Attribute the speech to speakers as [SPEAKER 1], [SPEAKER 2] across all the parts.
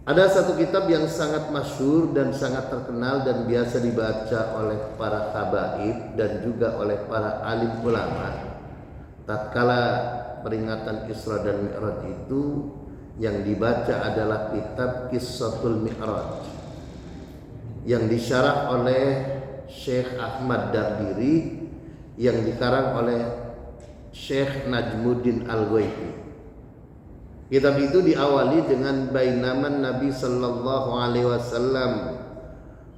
[SPEAKER 1] Ada satu kitab yang sangat masyhur dan sangat terkenal dan biasa dibaca oleh para habaib dan juga oleh para alim ulama tatkala peringatan Isra dan Mi'raj itu. Yang dibaca adalah kitab Qissatul Mi'raj yang disyarah oleh Syekh Ahmad Dardiri, yang dikarang oleh Syekh Najmuddin Al-Ghaiti. Kitab itu diawali dengan bainaman Nabi sallallahu alaihi wasallam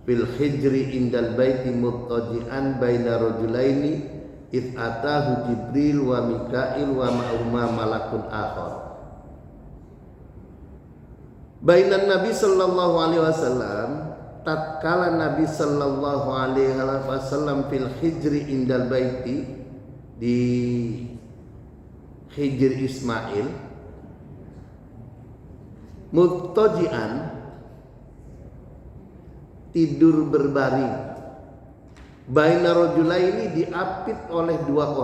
[SPEAKER 1] fil hijri indal baiti muttaji'an baina rajulaini id atahu Jibril wa Mikail wa ma'huma malakun akhar. Bainan Nabi sallallahu alaihi wasallam, tatkala Nabi sallallahu alaihi wasallam fil hijri indal baiti, di Hijr Ismail, muttaji'an, tidur berbaring, baina rajulaini, diapit oleh dua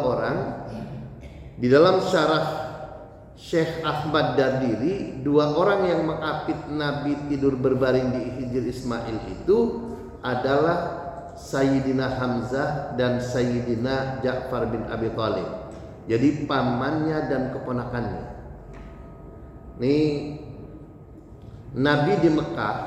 [SPEAKER 1] orang. Di dalam syarah Syekh Ahmad Dardiri, dua orang yang mengapit Nabi tidur berbaring di Hijr Ismail itu adalah Sayyidina Hamzah dan Sayyidina Ja'far bin Abi Thalib. Jadi pamannya dan keponakannya. Nih, Nabi di Mekah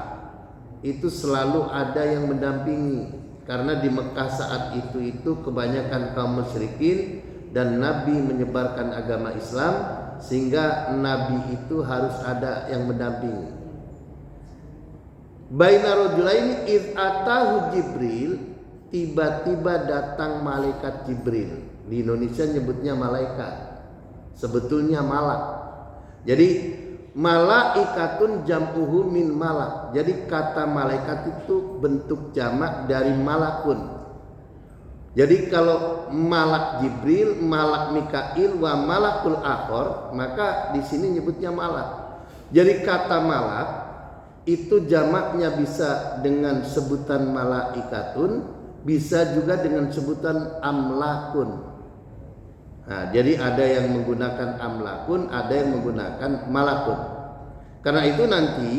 [SPEAKER 1] itu selalu ada yang mendampingi, karena di Mekah saat itu kebanyakan kaum musyrikin dan Nabi menyebarkan agama Islam, sehingga Nabi itu harus ada yang mendampingi. Baina rajulaini id atahu Jibril, tiba-tiba datang malaikat Jibril. Di Indonesia nyebutnya malaikat, sebetulnya malak. Jadi malaikatun jam'uhu min malak. Jadi kata malaikat itu bentuk jamak dari malakun. Jadi kalau malak Jibril, malak Mikail, wa malakul akhor, maka di sini nyebutnya malak. Jadi kata malak itu jamaknya bisa dengan sebutan malaikatun, bisa juga dengan sebutan amlakun. Nah, jadi ada yang menggunakan amlakun, ada yang menggunakan malakun. Karena itu nanti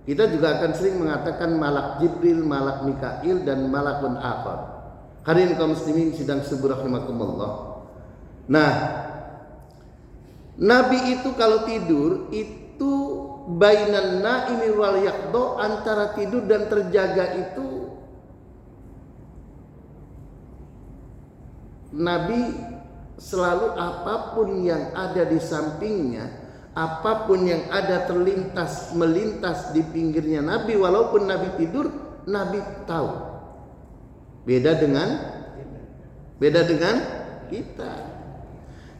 [SPEAKER 1] kita juga akan sering mengatakan malak Jibril, malak Mikail, dan malakun akhar. Hadirin kaum muslimin sidang subuh rahimakumullah. Nah, Nabi itu kalau tidur itu bainan naimi wal yaqdo, antara tidur dan terjaga itu Nabi selalu apapun yang ada di sampingnya, apapun yang ada melintas di pinggirnya Nabi, walaupun Nabi tidur, Nabi tahu. Beda dengan kita.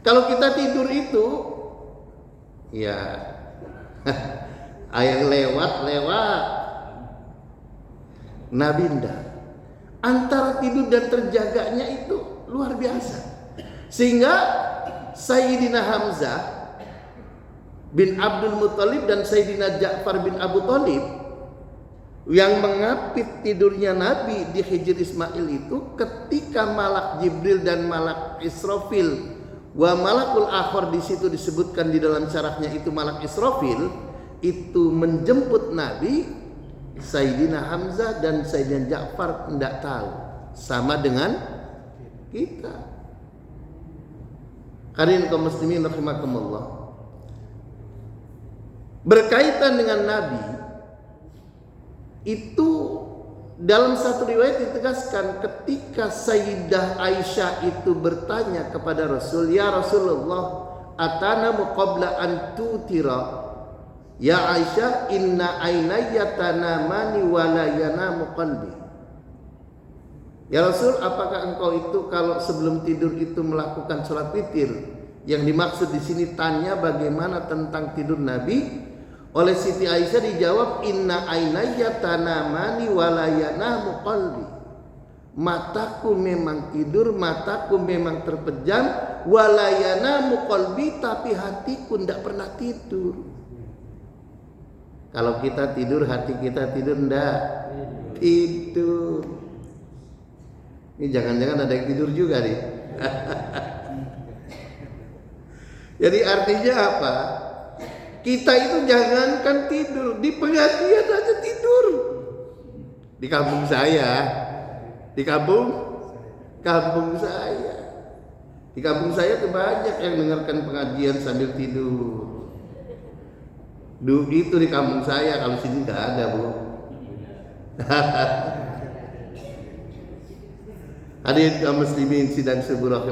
[SPEAKER 1] Kalau kita tidur itu ya yang lewat. Nabi ndak. Antara tidur dan terjaganya itu luar biasa. Sehingga Sayyidina Hamzah bin Abdul Muthalib dan Sayyidina Ja'far bin Abu Thalib yang mengapit tidurnya Nabi di Hijr Ismail itu, ketika malak Jibril dan malak Israfil wa malakul akhor, di situ disebutkan di dalam syarahnya itu malak Israfil itu menjemput Nabi, Sayyidina Hamzah dan Sayyidina Ja'far tidak tahu, sama dengan kita. Hadirin kaum muslimin rahimakumullah. Berkaitan dengan Nabi itu, dalam satu riwayat ditegaskan ketika Sayyidah Aisyah itu bertanya kepada Rasul, "Ya Rasulullah, atanamu qabla an tutira?" Ya Aisyah, inna ainayya tanamani wa la yanamu qalbi. Ya Rasul, apakah engkau itu kalau sebelum tidur itu melakukan sholat witir? Yang dimaksud di sini tanya bagaimana tentang tidur Nabi. Oleh Siti Aisyah dijawab, inna ainayya tanamani wa la yanamu qalbi. Mataku memang tidur, mataku memang terpejam, wa la yanamu qalbi, tapi hatiku tidak pernah tidur. Kalau kita tidur, hati kita tidur enggak? Tidur. Ini jangan-jangan ada yang tidur juga nih. Jadi artinya apa? Kita itu jangankan tidur, di pengajian aja tidur. Di kampung saya, di kampung saya. Di kampung saya tuh banyak yang dengarkan pengajian sambil tidur. Itu di kampung saya, kalau sini nggak ada, Bu. Hadirin kaum muslimin sidang subuh